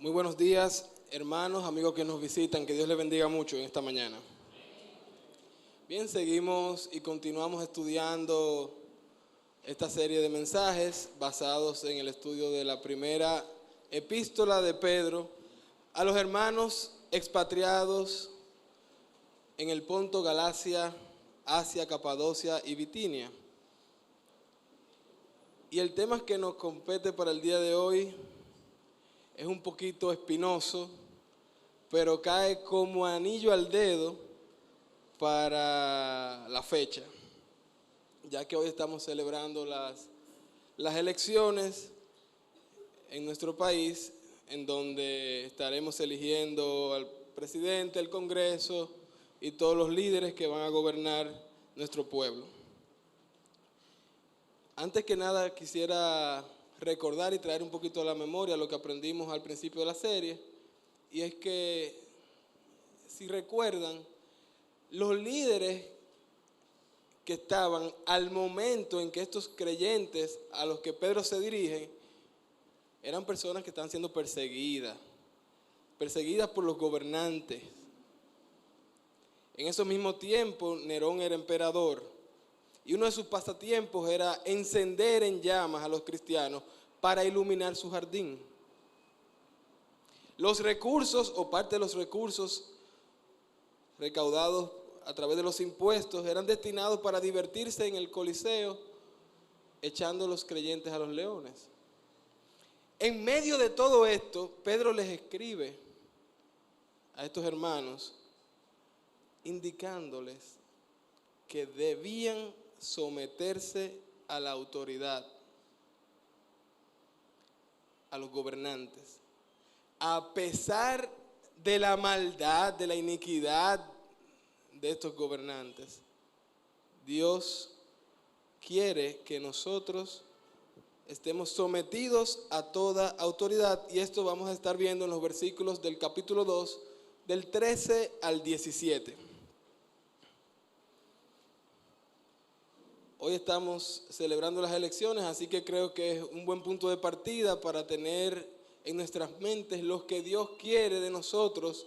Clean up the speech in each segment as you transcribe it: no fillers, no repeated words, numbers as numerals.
Muy buenos días, hermanos, amigos que nos visitan. Que Dios les bendiga mucho en esta mañana. Bien, seguimos y continuamos estudiando esta serie de mensajes basados en el estudio de la primera epístola de Pedro a los hermanos expatriados en el Ponto, Galacia, Asia, Capadocia y Bitinia. Y el tema que nos compete para el día de hoy es un poquito espinoso, pero cae como anillo al dedo para la fecha, ya que hoy estamos celebrando las elecciones en nuestro país, en donde estaremos eligiendo al presidente, el Congreso y todos los líderes que van a gobernar nuestro pueblo. Antes que nada quisiera recordar y traer un poquito a la memoria lo que aprendimos al principio de la serie, y es que, si recuerdan, los líderes que estaban al momento en que estos creyentes a los que Pedro se dirige, eran personas que estaban siendo perseguidas por los gobernantes. En ese mismo tiempo, Nerón era emperador. Y uno de sus pasatiempos era encender en llamas a los cristianos para iluminar su jardín. Los recursos o parte de los recursos recaudados a través de los impuestos eran destinados para divertirse en el Coliseo, echando a los creyentes a los leones. En medio de todo esto, Pedro les escribe a estos hermanos indicándoles que debían someterse a la autoridad, a los gobernantes, a pesar de la maldad, de la iniquidad de estos gobernantes. Dios quiere que nosotros estemos sometidos a toda autoridad, y esto vamos a estar viendo en los versículos del capítulo 2, del 13 al 17. Hoy estamos celebrando las elecciones, así que creo que es un buen punto de partida para tener en nuestras mentes lo que Dios quiere de nosotros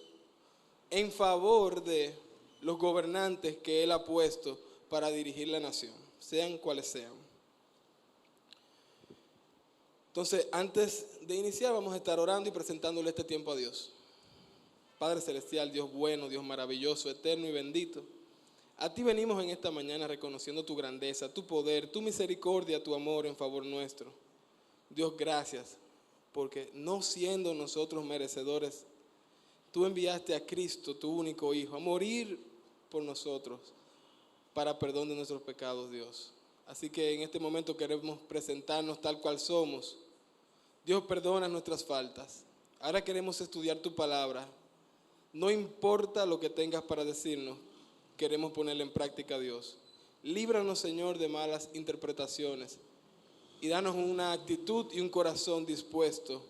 en favor de los gobernantes que Él ha puesto para dirigir la nación, sean cuales sean. Entonces, antes de iniciar, vamos a estar orando y presentándole este tiempo a Dios. Padre Celestial, Dios bueno, Dios maravilloso, eterno y bendito, a ti venimos en esta mañana reconociendo tu grandeza, tu poder, tu misericordia, tu amor en favor nuestro. Dios, gracias, porque no siendo nosotros merecedores, tú enviaste a Cristo, tu único Hijo, a morir por nosotros para perdón de nuestros pecados, Dios. Así que en este momento queremos presentarnos tal cual somos. Dios, perdona nuestras faltas. Ahora queremos estudiar tu palabra. No importa lo que tengas para decirnos, queremos ponerla en práctica, Dios. Líbranos, Señor, de malas interpretaciones y danos una actitud y un corazón dispuesto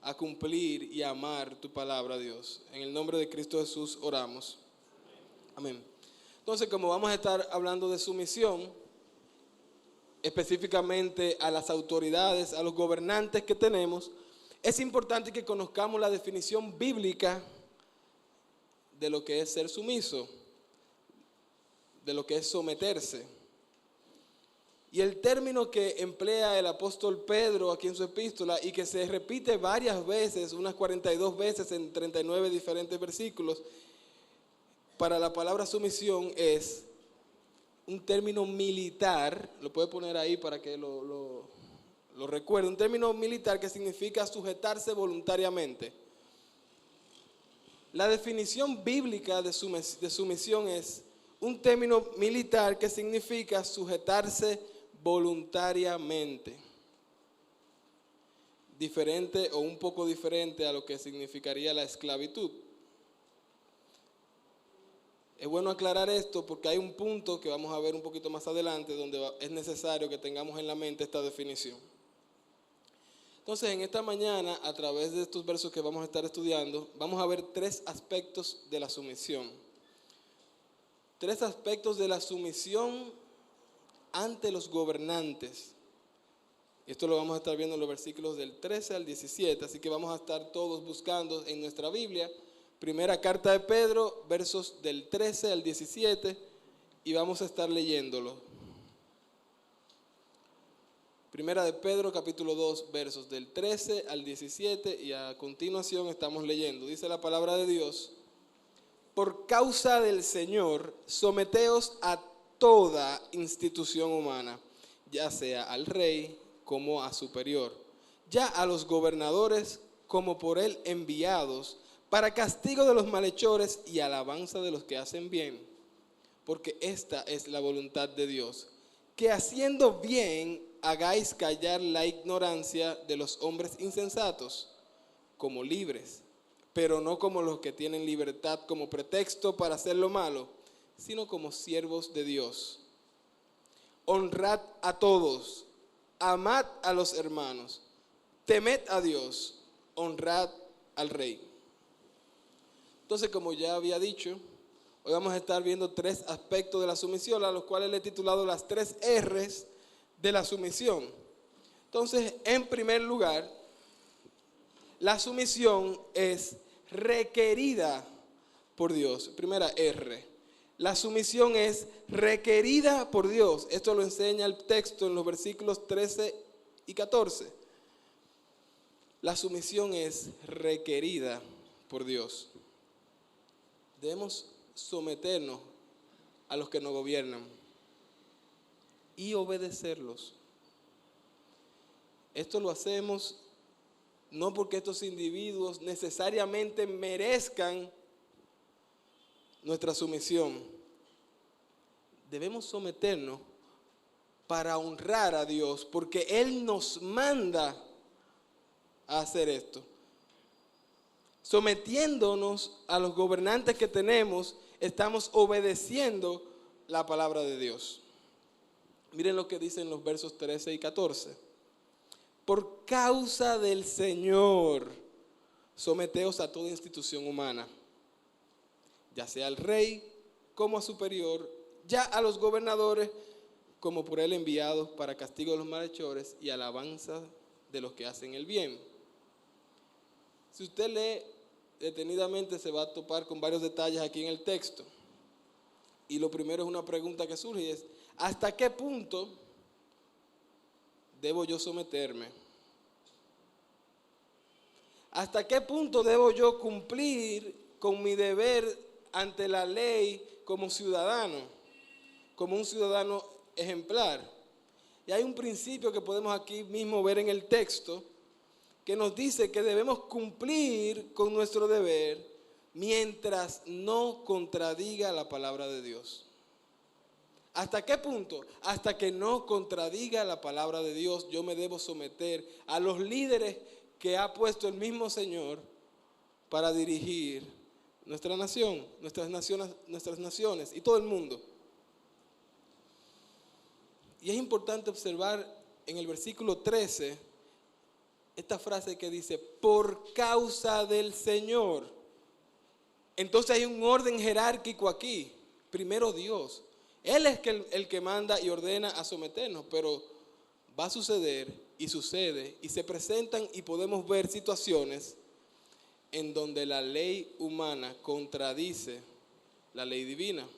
a cumplir y a amar tu palabra, Dios. En el nombre de Cristo Jesús oramos. Amén. Entonces, como vamos a estar hablando de sumisión, específicamente a las autoridades, a los gobernantes que tenemos, es importante que conozcamos la definición bíblica de lo que es ser sumiso, de lo que es someterse. Y el término que emplea el apóstol Pedro aquí en su epístola, y que se repite varias veces, unas 42 veces en 39 diferentes versículos, para la palabra sumisión, es un término militar. Lo puede poner ahí para que lo recuerde. Un término militar que significa sujetarse voluntariamente. La definición bíblica de sumisión es un término militar que significa sujetarse voluntariamente. Diferente o un poco diferente a lo que significaría la esclavitud. Es bueno aclarar esto porque hay un punto que vamos a ver un poquito más adelante donde es necesario que tengamos en la mente esta definición. Entonces, en esta mañana, a través de estos versos que vamos a estar estudiando, vamos a ver tres aspectos de la sumisión. Tres aspectos de la sumisión ante los gobernantes. Esto lo vamos a estar viendo en los versículos del 13 al 17, así que vamos a estar todos buscando en nuestra Biblia, primera carta de Pedro, versos del 13 al 17, y vamos a estar leyéndolo. Primera de Pedro, capítulo 2, versos del 13 al 17, y a continuación estamos leyendo. Dice la palabra de Dios: por causa del Señor, someteos a toda institución humana, ya sea al rey como a superior, ya a los gobernadores como por él enviados, para castigo de los malhechores y alabanza de los que hacen bien. Porque esta es la voluntad de Dios, que haciendo bien hagáis callar la ignorancia de los hombres insensatos, como libres, pero no como los que tienen libertad como pretexto para hacer lo malo, sino como siervos de Dios. Honrad a todos, amad a los hermanos, temed a Dios, honrad al rey. Entonces, como ya había dicho, hoy vamos a estar viendo 3 aspectos de la sumisión, a los cuales le he titulado las 3 R's de la sumisión. Entonces, en primer lugar, la sumisión es requerida por Dios. Primera R. La sumisión es requerida por Dios. Esto lo enseña el texto en los versículos 13 y 14. La sumisión es requerida por Dios. Debemos someternos a los que nos gobiernan y obedecerlos. Esto lo hacemos no porque estos individuos necesariamente merezcan nuestra sumisión. Debemos someternos para honrar a Dios, porque Él nos manda a hacer esto. Sometiéndonos a los gobernantes que tenemos, estamos obedeciendo la palabra de Dios. Miren lo que dicen los versos 13 y 14. Por causa del Señor, someteos a toda institución humana, ya sea al rey como a superior, ya a los gobernadores como por él enviados, para castigo de los malhechores y alabanza de los que hacen el bien. Si usted lee detenidamente, se va a topar con varios detalles aquí en el texto. Y lo primero es una pregunta que surge y es: ¿hasta qué punto debo yo someterme? ¿Hasta qué punto debo yo cumplir con mi deber ante la ley como ciudadano, como un ciudadano ejemplar? Y hay un principio que podemos aquí mismo ver en el texto que nos dice que debemos cumplir con nuestro deber mientras no contradiga la palabra de Dios. ¿Hasta qué punto? Hasta que no contradiga la palabra de Dios, yo me debo someter a los líderes que ha puesto el mismo Señor para dirigir nuestra nación, nuestras naciones y todo el mundo. Y es importante observar en el versículo 13 esta frase que dice: por causa del Señor. Entonces hay un orden jerárquico aquí. Primero Dios. Él es el que manda y ordena a someternos, pero va a suceder y sucede y se presentan y podemos ver situaciones en donde la ley humana contradice la ley divina.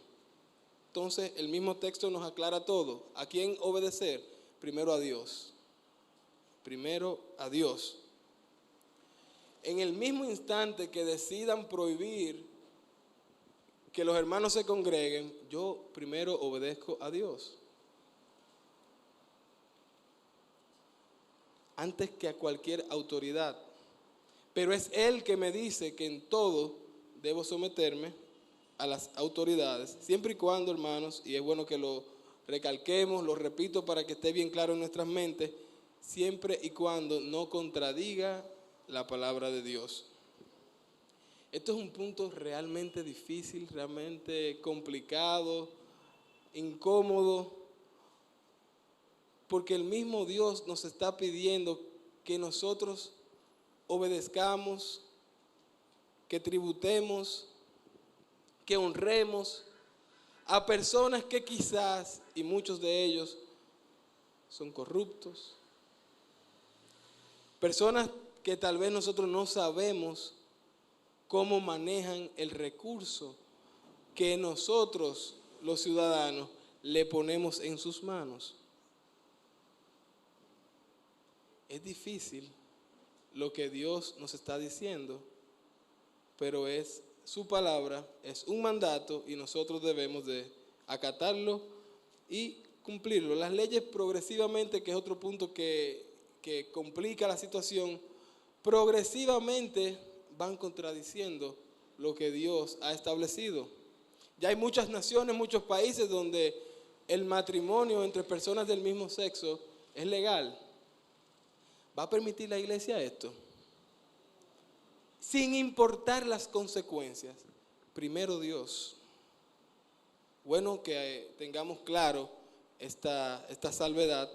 Entonces el mismo texto nos aclara todo. ¿A quién obedecer? Primero a Dios. Primero a Dios. En el mismo instante que decidan prohibir que los hermanos se congreguen, yo primero obedezco a Dios. Antes que a cualquier autoridad. Pero es Él que me dice que en todo debo someterme a las autoridades, siempre y cuando, hermanos, y es bueno que lo recalquemos, lo repito para que esté bien claro en nuestras mentes, siempre y cuando no contradiga la palabra de Dios. Esto es un punto realmente difícil, realmente complicado, incómodo, porque el mismo Dios nos está pidiendo que nosotros obedezcamos, que tributemos, que honremos a personas que quizás, y muchos de ellos, son corruptos, Personas que tal vez nosotros no sabemos cómo manejan el recurso que nosotros, los ciudadanos, le ponemos en sus manos. Es difícil lo que Dios nos está diciendo, pero es su palabra, es un mandato y nosotros debemos de acatarlo y cumplirlo. Las leyes progresivamente, que es otro punto que complica la situación, progresivamente van contradiciendo lo que Dios ha establecido. Ya hay muchas naciones, muchos países donde el matrimonio entre personas del mismo sexo es legal. ¿Va a permitir la iglesia esto? Sin importar las consecuencias. Primero Dios. Bueno que tengamos claro esta salvedad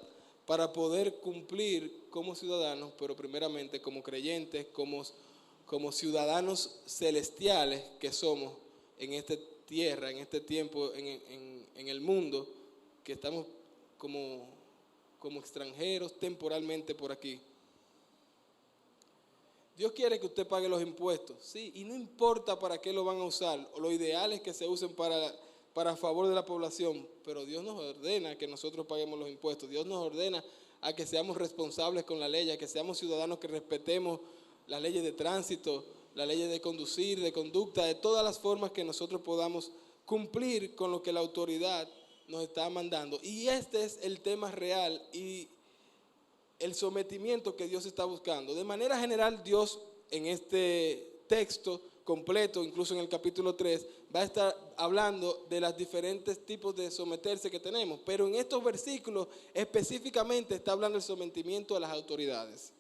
para poder cumplir como ciudadanos, pero primeramente como creyentes, como ciudadanos celestiales que somos en esta tierra, en este tiempo, en el mundo, que estamos como extranjeros temporalmente por aquí. Dios quiere que usted pague los impuestos, sí, y no importa para qué lo van a usar, o lo ideal es que se usen para favor de la población, pero Dios nos ordena que nosotros paguemos los impuestos. Dios nos ordena a que seamos responsables con la ley, a que seamos ciudadanos que respetemos las leyes de tránsito, las leyes de conducir, de conducta, de todas las formas que nosotros podamos cumplir con lo que la autoridad nos está mandando. Y este es el tema real y el sometimiento que Dios está buscando. De manera general, Dios en este texto completo, incluso en el capítulo 3, va a estar hablando de los diferentes tipos de someterse que tenemos. Pero en estos versículos específicamente está hablando del sometimiento a las autoridades.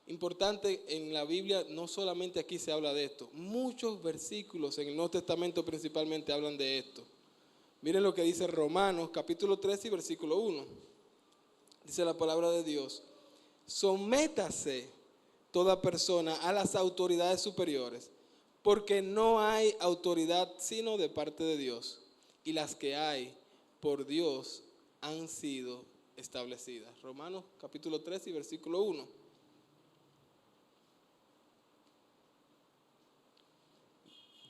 Importante, en la Biblia no solamente aquí se habla de esto. Muchos versículos en el Nuevo Testamento principalmente hablan de esto. Miren lo que dice Romanos capítulo 3 y versículo 1. Dice la palabra de Dios: sométase toda persona a las autoridades superiores, porque no hay autoridad sino de parte de Dios, y las que hay por Dios han sido establecidas. Romanos capítulo 3 y versículo 1.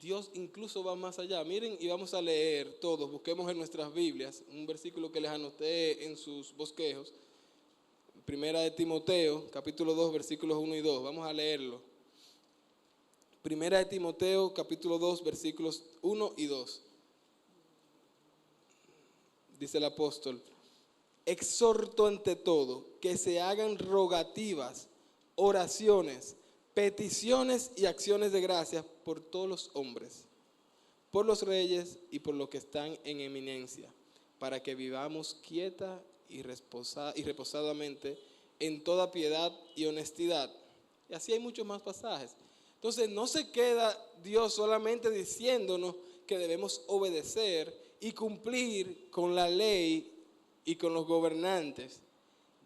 Dios incluso va más allá. Miren, y vamos a leer todos, busquemos en nuestras Biblias un versículo que les anoté en sus bosquejos. Primera de Timoteo, capítulo 2, versículos 1 y 2. Vamos a leerlo. Primera de Timoteo, capítulo 2, versículos 1 y 2. Dice el apóstol: exhorto ante todo que se hagan rogativas, oraciones, peticiones y acciones de gracias por todos los hombres, por los reyes y por los que están en eminencia, para que vivamos quieta y reposadamente en toda piedad y honestidad. Y así hay muchos más pasajes. Entonces no se queda Dios solamente diciéndonos que debemos obedecer y cumplir con la ley y con los gobernantes.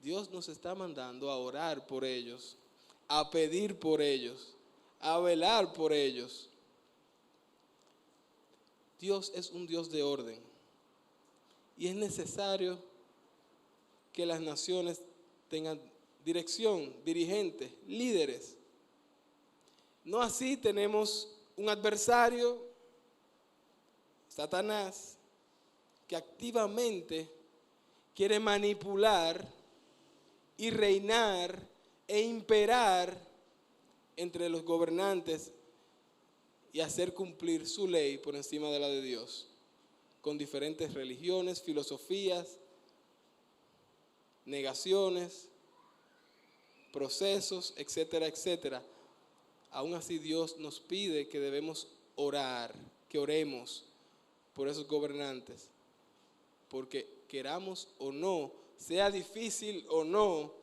Dios nos está mandando a orar por ellos, a pedir por ellos, a velar por ellos. Dios es un Dios de orden y es necesario que las naciones tengan dirección, dirigentes, líderes. No así tenemos un adversario, Satanás, que activamente quiere manipular y reinar e imperar entre los gobernantes y hacer cumplir su ley por encima de la de Dios, con diferentes religiones, filosofías, negaciones, procesos, etcétera, etcétera. Aún así Dios nos pide que debemos orar, que oremos por esos gobernantes, porque queramos o no, sea difícil o no,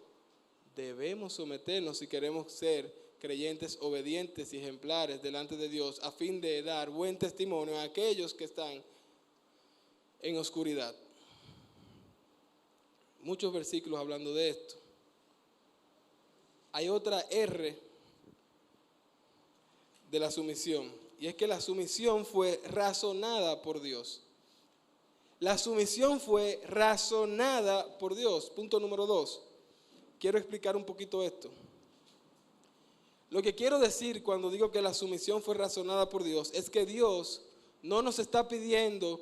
debemos someternos si queremos ser creyentes obedientes y ejemplares delante de Dios, a fin de dar buen testimonio a aquellos que están en oscuridad. Muchos versículos hablando de esto. Hay otra R de la sumisión, y es que la sumisión fue razonada por Dios. La sumisión fue razonada por Dios. Punto número 2. Quiero explicar un poquito esto. Lo que quiero decir cuando digo que la sumisión fue razonada por Dios es que Dios no nos está pidiendo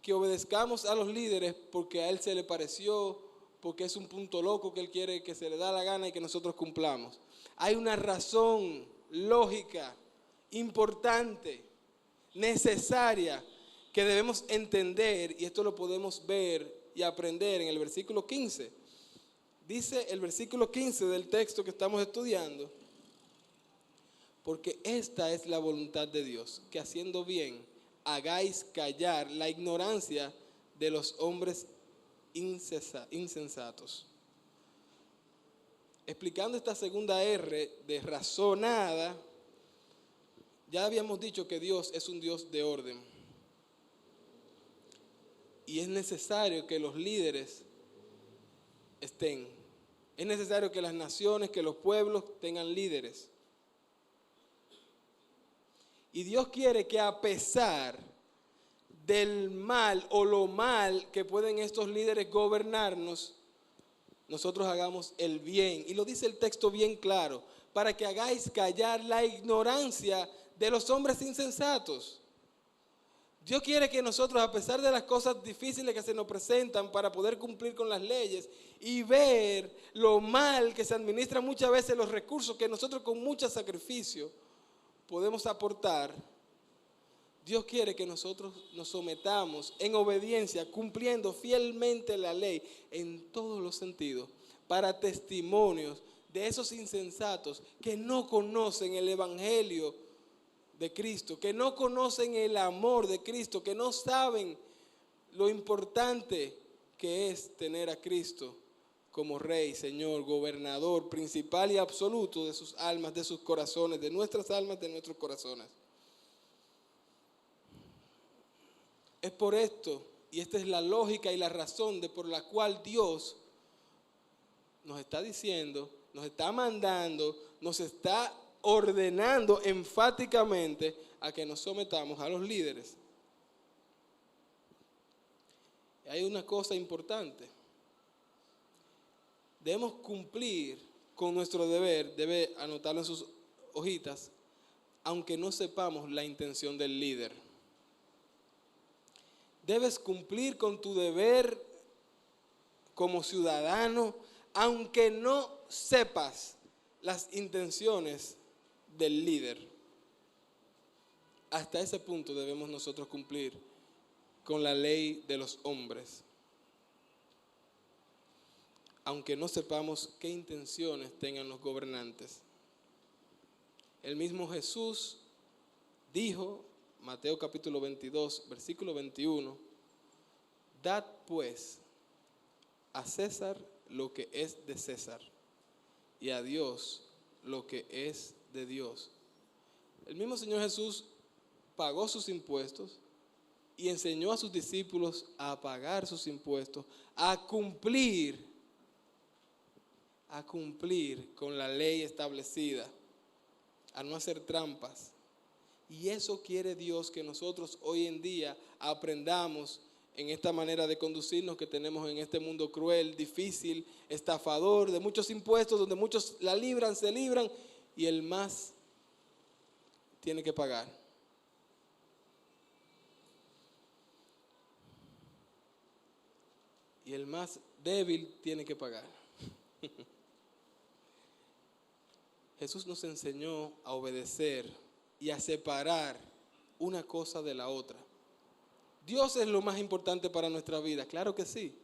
que obedezcamos a los líderes porque a Él se le pareció, porque es un punto loco que Él quiere, que se le da la gana y que nosotros cumplamos. Hay una razón lógica, importante, necesaria, que debemos entender, y esto lo podemos ver y aprender en el versículo 15. Dice el versículo 15 del texto que estamos estudiando: porque esta es la voluntad de Dios, que haciendo bien hagáis callar la ignorancia de los hombres insensatos. Explicando esta segunda R de razonada, ya habíamos dicho que Dios es un Dios de orden. Y es necesario que los líderes estén. Es necesario que las naciones, que los pueblos tengan líderes. Y Dios quiere que a pesar del mal o lo mal que pueden estos líderes gobernarnos, nosotros hagamos el bien. Y lo dice el texto bien claro: para que hagáis callar la ignorancia de los hombres insensatos. Dios quiere que nosotros, a pesar de las cosas difíciles que se nos presentan para poder cumplir con las leyes y ver lo mal que se administran muchas veces los recursos que nosotros con mucho sacrificio podemos aportar, Dios quiere que nosotros nos sometamos en obediencia, cumpliendo fielmente la ley en todos los sentidos, para testimonios de esos insensatos que no conocen el evangelio de Cristo, que no conocen el amor de Cristo, que no saben lo importante que es tener a Cristo como Rey, Señor, Gobernador, principal y absoluto de sus almas, de sus corazones, de nuestras almas, de nuestros corazones. Es por esto, y esta es la lógica y la razón por la cual Dios nos está diciendo, nos está mandando, nos está ordenando enfáticamente a que nos sometamos a los líderes. Hay una cosa importante: debemos cumplir con nuestro deber, debe anotarlo en sus hojitas, aunque no sepamos la intención del líder. Debes cumplir con tu deber como ciudadano, aunque no sepas las intenciones del líder. Hasta ese punto debemos nosotros cumplir con la ley de los hombres, aunque no sepamos qué intenciones tengan los gobernantes. El mismo Jesús dijo, Mateo capítulo 22, versículo 21, dad pues a César lo que es de César y a Dios lo que es de Dios. El mismo Señor Jesús pagó sus impuestos y enseñó a sus discípulos a pagar sus impuestos, a cumplir con la ley establecida, a no hacer trampas. Y eso quiere Dios que nosotros hoy en día aprendamos en esta manera de conducirnos que tenemos en este mundo cruel, difícil, estafador, de muchos impuestos, donde muchos la libran, se libran, y el más tiene que pagar. Y el más débil tiene que pagar. Jesús nos enseñó a obedecer y a separar una cosa de la otra. Dios es lo más importante para nuestra vida, claro que sí.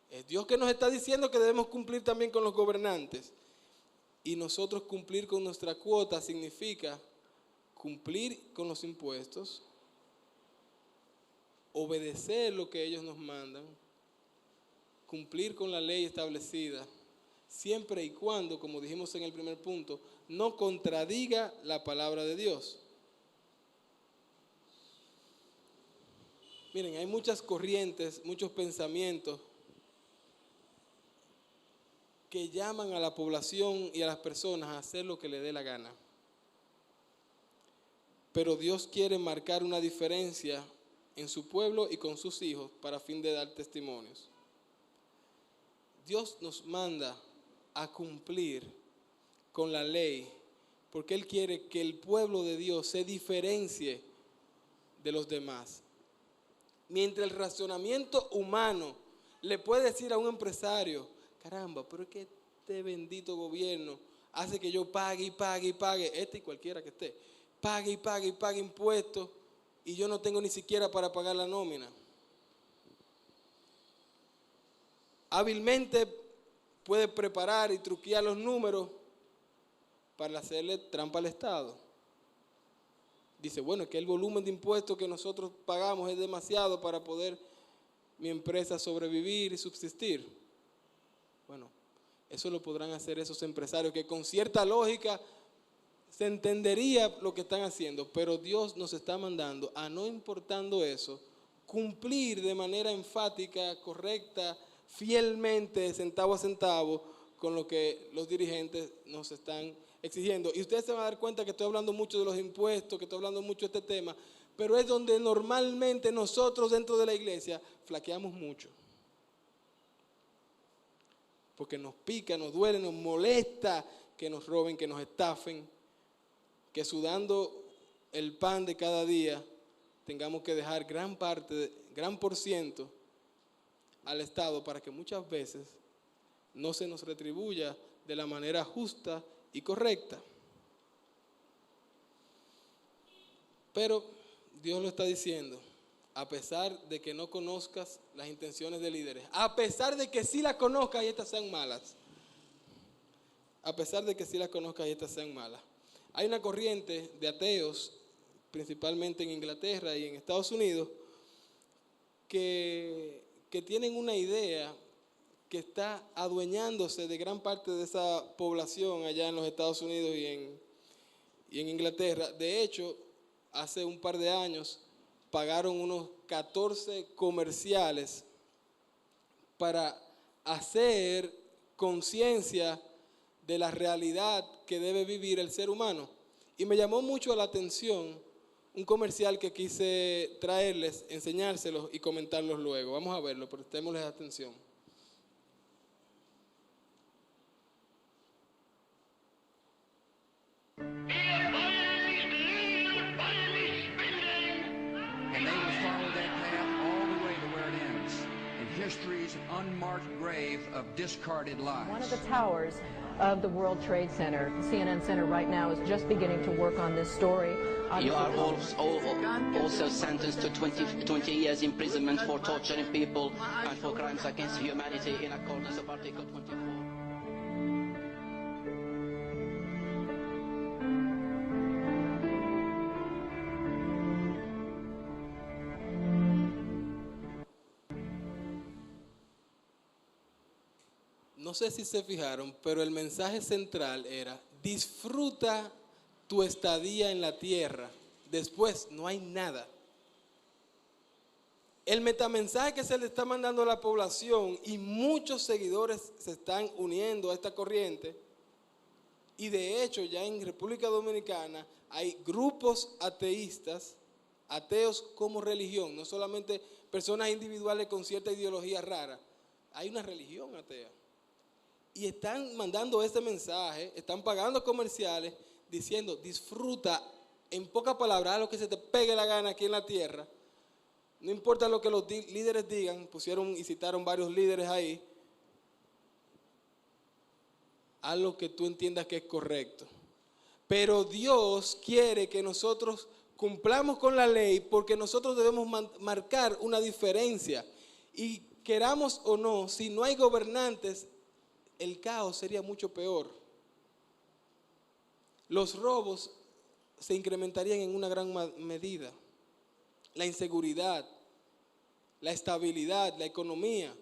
Es Dios que nos está diciendo que debemos cumplir también con los gobernantes. Y nosotros cumplir con nuestra cuota significa cumplir con los impuestos, obedecer lo que ellos nos mandan, cumplir con la ley establecida, siempre y cuando, como dijimos en el primer punto, no contradiga la palabra de Dios. Miren, hay muchas corrientes, muchos pensamientos que llaman a la población y a las personas a hacer lo que le dé la gana. Pero Dios quiere marcar una diferencia en su pueblo y con sus hijos para fin de dar testimonios. Dios nos manda a cumplir con la ley porque Él quiere que el pueblo de Dios se diferencie de los demás. Mientras el razonamiento humano le puede decir a un empresario, caramba, pero es que este bendito gobierno hace que yo pague y pague y pague, este y cualquiera que esté, pague y pague y pague impuestos y yo no tengo ni siquiera para pagar la nómina. Hábilmente puede preparar y truquear los números para hacerle trampa al Estado. Dice, bueno, es que el volumen de impuestos que nosotros pagamos es demasiado para poder mi empresa sobrevivir y subsistir. Bueno, eso lo podrán hacer esos empresarios que con cierta lógica se entendería lo que están haciendo, pero Dios nos está mandando a, no importando eso, cumplir de manera enfática, correcta, fielmente, centavo a centavo, con lo que los dirigentes nos están exigiendo. Y ustedes se van a dar cuenta que estoy hablando mucho de los impuestos, que estoy hablando mucho de este tema, pero es donde normalmente nosotros dentro de la iglesia flaqueamos mucho. Porque nos pica, nos duele, nos molesta que nos roben, que nos estafen, que sudando el pan de cada día tengamos que dejar gran por ciento al Estado para que muchas veces no se nos retribuya de la manera justa y correcta. Pero Dios lo está diciendo, a pesar de que no conozcas las intenciones de líderes, a pesar de que sí las conozcas y estas sean malas, a pesar de que sí las conozcas y estas sean malas. Hay una corriente de ateos, principalmente en Inglaterra y en Estados Unidos, que tienen una idea que está adueñándose de gran parte de esa población allá en los Estados Unidos y en Inglaterra. De hecho, hace un par de años pagaron unos 14 comerciales para hacer conciencia de la realidad que debe vivir el ser humano. Y me llamó mucho la atención un comercial que quise traerles, enseñárselos y comentarlos luego. Vamos a verlo, prestémosles atención. History's unmarked grave of discarded lives. One of the towers of the World Trade Center. The CNN Center right now is just beginning to work on this story. You are also sentenced to 20 years imprisonment for torturing people and for crimes against humanity in accordance with Article 24. No sé si se fijaron, pero el mensaje central era, disfruta tu estadía en la tierra, después no hay nada. El metamensaje que se le está mandando a la población, y muchos seguidores se están uniendo a esta corriente, y de hecho ya en República Dominicana hay grupos ateístas, ateos como religión, no solamente personas individuales con cierta ideología rara, hay una religión atea. Y están mandando ese mensaje, están pagando comerciales diciendo, disfruta, en pocas palabras, haz lo que se te pegue la gana aquí en la tierra. No importa lo que los líderes digan, pusieron y citaron varios líderes ahí. Haz lo que tú entiendas que es correcto. Pero Dios quiere que nosotros cumplamos con la ley porque nosotros debemos marcar una diferencia. Y queramos o no, si no hay gobernantes, el caos sería mucho peor. Los robos se incrementarían en una gran medida. La inseguridad, la estabilidad, la economía,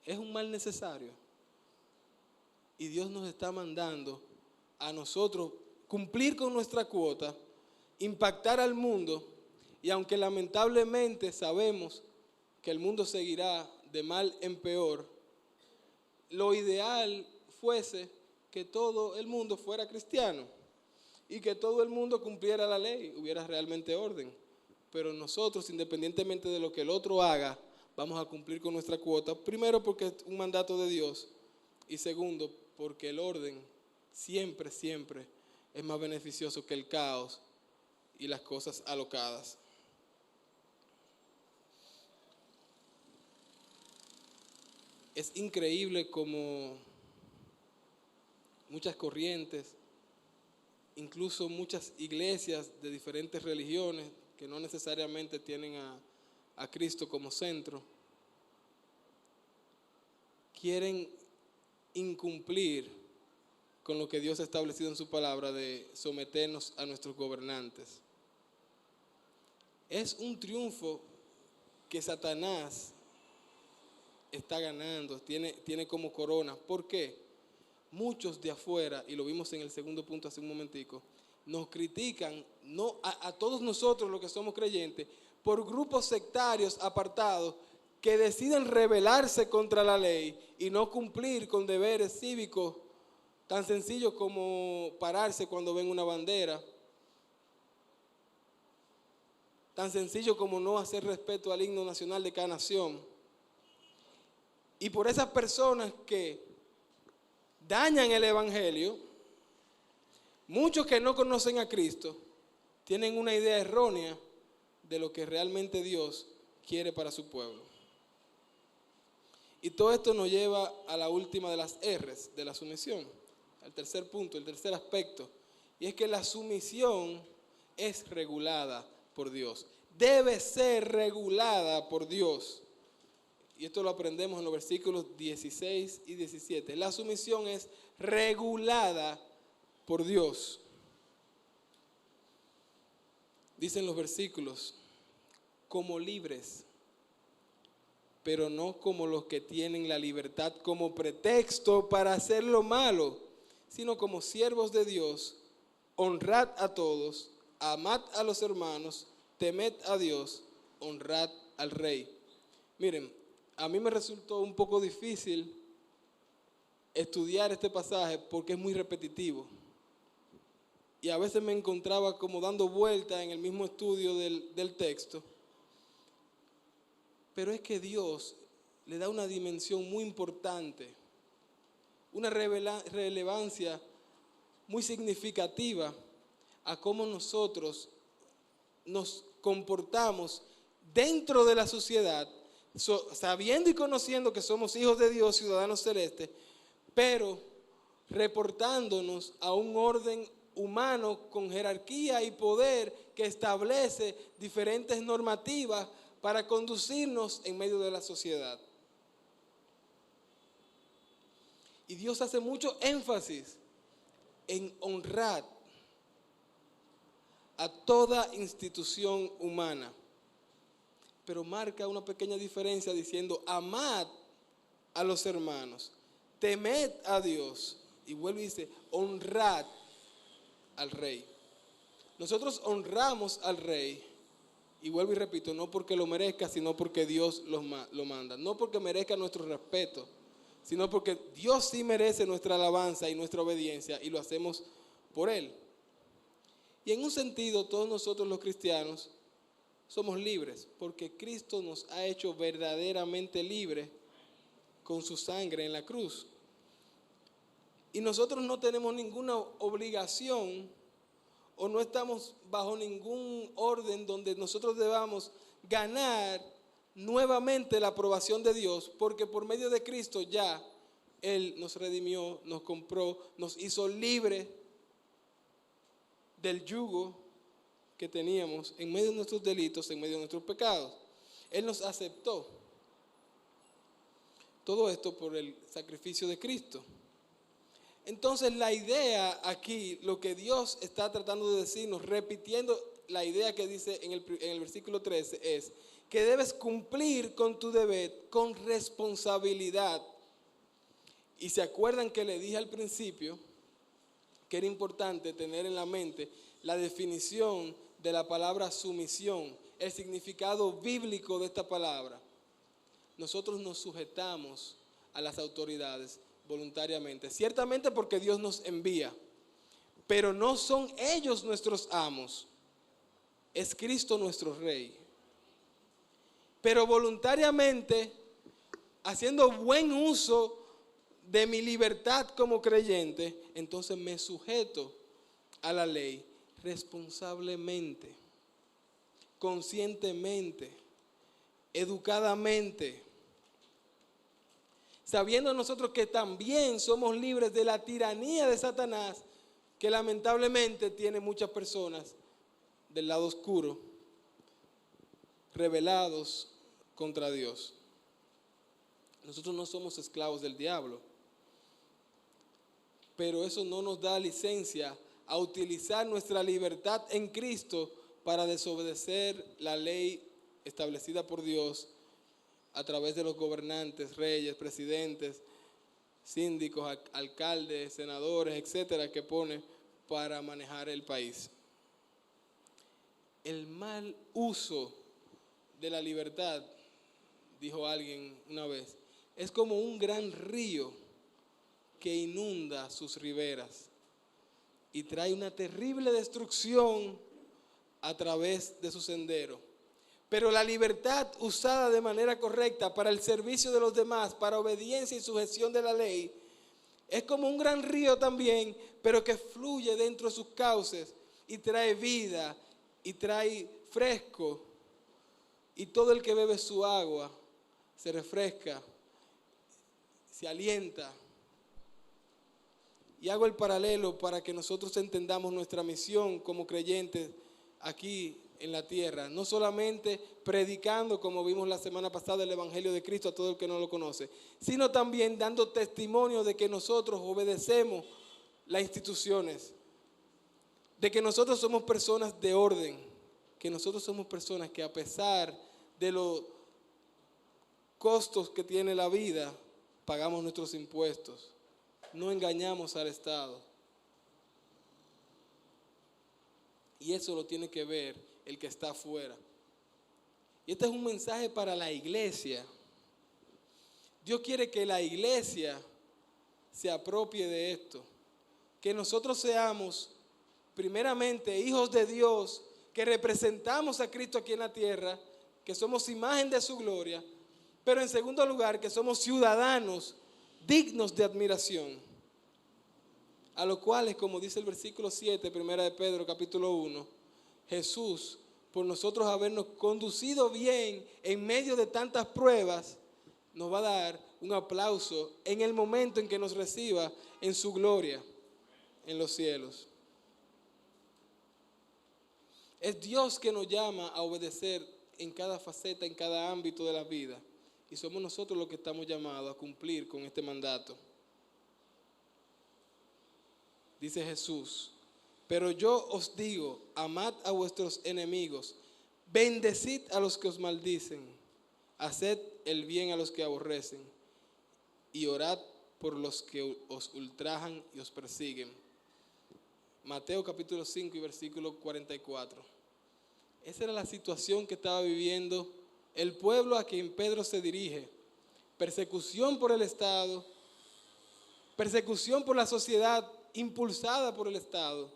es un mal necesario. Y Dios nos está mandando a nosotros cumplir con nuestra cuota, impactar al mundo, y aunque lamentablemente sabemos que el mundo seguirá de mal en peor, lo ideal fuese que todo el mundo fuera cristiano y que todo el mundo cumpliera la ley, hubiera realmente orden. pero nosotros, independientemente de lo que el otro haga, vamos a cumplir con nuestra cuota. Primero, porque es un mandato de Dios. Y segundo, porque el orden siempre, siempre es más beneficioso que el caos y las cosas alocadas. Es increíble como muchas corrientes, incluso muchas iglesias de diferentes religiones que no necesariamente tienen a Cristo como centro, quieren incumplir con lo que Dios ha establecido en su palabra de someternos a nuestros gobernantes. Es un triunfo que Satanás está ganando, tiene como corona. ¿Por qué? Muchos de afuera, y lo vimos en el segundo punto hace un momentico, nos critican a todos nosotros los que somos creyentes por grupos sectarios apartados que deciden rebelarse contra la ley y no cumplir con deberes cívicos tan sencillos como pararse cuando ven una bandera, tan sencillo como no hacer respeto al himno nacional de cada nación. Y por esas personas que dañan el evangelio, muchos que no conocen a Cristo tienen una idea errónea de lo que realmente Dios quiere para su pueblo. Y todo esto nos lleva a la última de las R's de la sumisión, al tercer punto, el tercer aspecto, y es que la sumisión es regulada por Dios, debe ser regulada por Dios. Y esto lo aprendemos en los versículos 16 y 17. La sumisión es regulada por Dios. Dicen los versículos, como libres, pero no como los que tienen la libertad como pretexto para hacer lo malo, sino como siervos de Dios, honrad a todos, amad a los hermanos, temed a Dios, honrad al Rey. Miren, a mí me resultó un poco difícil estudiar este pasaje porque es muy repetitivo. Y a veces me encontraba como dando vueltas en el mismo estudio del texto. Pero es que Dios le da una dimensión muy importante, una relevancia muy significativa a cómo nosotros nos comportamos dentro de la sociedad, sabiendo y conociendo que somos hijos de Dios, ciudadanos celestes, pero reportándonos a un orden humano con jerarquía y poder que establece diferentes normativas para conducirnos en medio de la sociedad. Y Dios hace mucho énfasis en honrar a toda institución humana, pero marca una pequeña diferencia diciendo, amad a los hermanos, temed a Dios, y vuelve y dice, honrad al Rey. Nosotros honramos al Rey, y vuelvo y repito, no porque lo merezca, sino porque Dios lo manda, no porque merezca nuestro respeto, sino porque Dios sí merece nuestra alabanza y nuestra obediencia, y lo hacemos por Él. Y en un sentido, todos nosotros los cristianos somos libres, porque Cristo nos ha hecho verdaderamente libres con su sangre en la cruz. Y nosotros no tenemos ninguna obligación o no estamos bajo ningún orden donde nosotros debamos ganar nuevamente la aprobación de Dios, porque por medio de Cristo ya Él nos redimió, nos compró, nos hizo libres del yugo que teníamos en medio de nuestros delitos, en medio de nuestros pecados. Él nos aceptó. Todo esto por el sacrificio de Cristo. Entonces la idea aquí, lo que Dios está tratando de decirnos, repitiendo la idea que dice en el versículo 13, es que debes cumplir con tu deber con responsabilidad. Y se acuerdan que le dije al principio que era importante tener en la mente la definición de la palabra sumisión, el significado bíblico de esta palabra. Nosotros nos sujetamos a las autoridades voluntariamente, ciertamente porque Dios nos envía, pero no son ellos nuestros amos. es Cristo nuestro Rey. Pero voluntariamente, haciendo buen uso de mi libertad como creyente, entonces me sujeto a la ley responsablemente, conscientemente, educadamente, sabiendo nosotros que también somos libres de la tiranía de Satanás, que lamentablemente tiene muchas personas del lado oscuro, rebelados contra Dios. Nosotros no somos esclavos del diablo, pero eso no nos da licencia a utilizar nuestra libertad en Cristo para desobedecer la ley establecida por Dios a través de los gobernantes, reyes, presidentes, síndicos, alcaldes, senadores, etcétera, que pone para manejar el país. El mal uso de la libertad, dijo alguien una vez, es como un gran río que inunda sus riberas y trae una terrible destrucción a través de su sendero. Pero la libertad usada de manera correcta para el servicio de los demás, para obediencia y sujeción de la ley, es como un gran río también, pero que fluye dentro de sus cauces y trae vida y trae fresco. Y todo el que bebe su agua se refresca, se alienta. Y hago el paralelo para que nosotros entendamos nuestra misión como creyentes aquí en la tierra, no solamente predicando, como vimos la semana pasada, el Evangelio de Cristo a todo el que no lo conoce, sino también dando testimonio de que nosotros obedecemos las instituciones, de que nosotros somos personas de orden, que nosotros somos personas que a pesar de los costos que tiene la vida, pagamos nuestros impuestos, no engañamos al Estado. Y eso lo tiene que ver el que está afuera. Y este es un mensaje para la iglesia. Dios quiere que la iglesia se apropie de esto. Que nosotros seamos, primeramente, hijos de Dios, que representamos a Cristo aquí en la tierra, que somos imagen de su gloria, pero en segundo lugar, que somos ciudadanos dignos de admiración, a los cuales, como dice el versículo 7, primera de Pedro, capítulo 1, Jesús, por nosotros habernos conducido bien en medio de tantas pruebas, nos va a dar un aplauso en el momento en que nos reciba en su gloria, en los cielos. Es Dios que nos llama a obedecer en cada faceta, en cada ámbito de la vida. Y somos nosotros los que estamos llamados a cumplir con este mandato. Dice Jesús, pero yo os digo, amad a vuestros enemigos, bendecid a los que os maldicen, haced el bien a los que aborrecen y orad por los que os ultrajan y os persiguen. Mateo capítulo 5 y versículo 44. Esa era la situación que estaba viviendo el pueblo a quien Pedro se dirige. Persecución por el Estado, persecución por la sociedad impulsada por el Estado,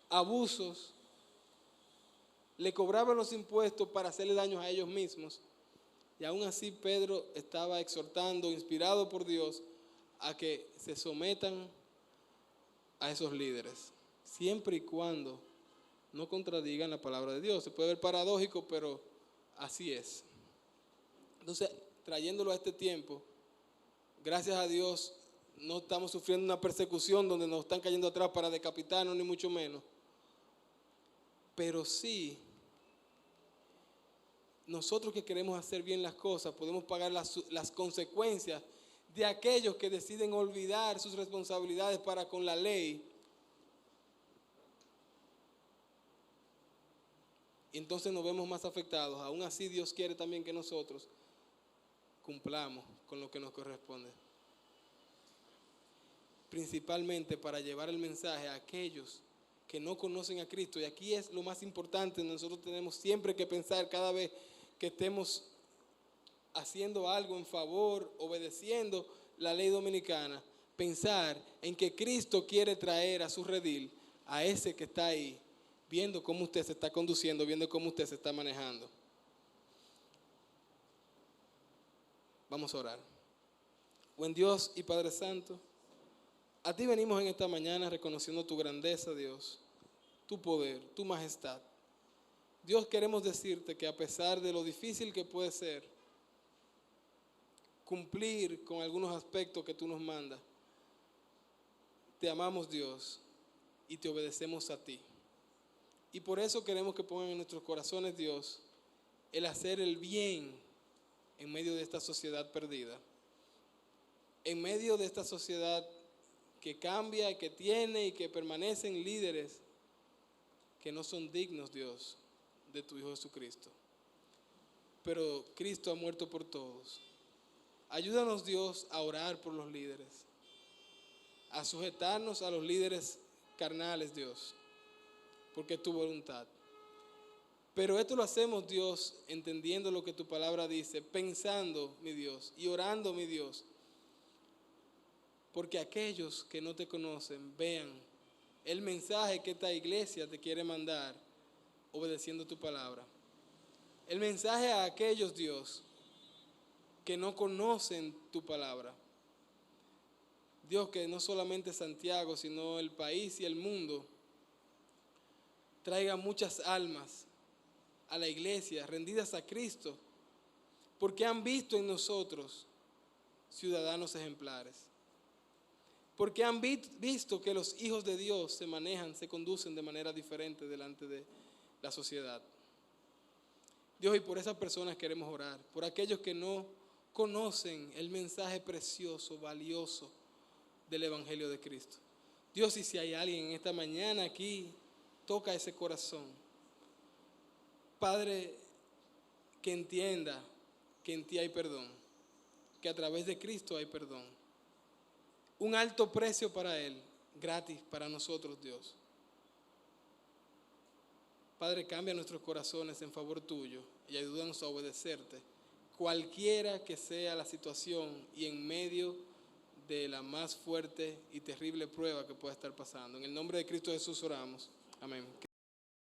abusos, le cobraban los impuestos para hacerle daños a ellos mismos. Y aún así Pedro estaba exhortando, inspirado por Dios, a que se sometan a esos líderes, siempre y cuando no contradigan la palabra de Dios. Se puede ver paradójico, pero así es. Entonces, trayéndolo a este tiempo, gracias a Dios, no estamos sufriendo una persecución donde nos están cayendo atrás para decapitarnos, ni mucho menos. Pero sí, nosotros que queremos hacer bien las cosas, podemos pagar las consecuencias de aquellos que deciden olvidar sus responsabilidades para con la ley. Y entonces nos vemos más afectados. Aún así Dios quiere también que nosotros cumplamos con lo que nos corresponde. Principalmente para llevar el mensaje a aquellos que no conocen a Cristo. Y aquí es lo más importante. Nosotros tenemos siempre que pensar cada vez que estemos haciendo algo en favor, obedeciendo la ley dominicana, pensar en que Cristo quiere traer a su redil a ese que está ahí viendo cómo usted se está conduciendo, viendo cómo usted se está manejando. Vamos a orar. Buen Dios y Padre Santo, a ti venimos en esta mañana reconociendo tu grandeza, Dios, tu poder, tu majestad. Dios, queremos decirte que a pesar de lo difícil que puede ser cumplir con algunos aspectos que tú nos mandas, te amamos, Dios, y te obedecemos a ti. Y por eso queremos que pongan en nuestros corazones, Dios, el hacer el bien en medio de esta sociedad perdida, en medio de esta sociedad que cambia, que tiene y que permanecen líderes que no son dignos, Dios, de tu Hijo Jesucristo. Pero Cristo ha muerto por todos. Ayúdanos, Dios, a orar por los líderes, a sujetarnos a los líderes carnales, Dios, porque es tu voluntad. Pero esto lo hacemos, Dios, entendiendo lo que tu palabra dice, pensando, mi Dios, y orando, mi Dios, porque aquellos que no te conocen vean el mensaje que esta iglesia te quiere mandar, obedeciendo tu palabra. El mensaje a aquellos, Dios, que no conocen tu palabra. Dios, que no solamente Santiago, sino el país y el mundo traiga muchas almas a la iglesia, rendidas a Cristo, porque han visto en nosotros ciudadanos ejemplares. Porque han visto que los hijos de Dios se manejan, se conducen de manera diferente delante de la sociedad. Dios, y por esas personas queremos orar, por aquellos que no conocen el mensaje precioso, valioso del Evangelio de Cristo. Dios, y si hay alguien en esta mañana aquí, toca ese corazón. Padre, que entienda que en ti hay perdón, que a través de Cristo hay perdón. Un alto precio para Él, gratis para nosotros, Dios. Padre, cambia nuestros corazones en favor tuyo y ayúdanos a obedecerte, cualquiera que sea la situación y en medio de la más fuerte y terrible prueba que pueda estar pasando. En el nombre de Cristo Jesús oramos. Amén.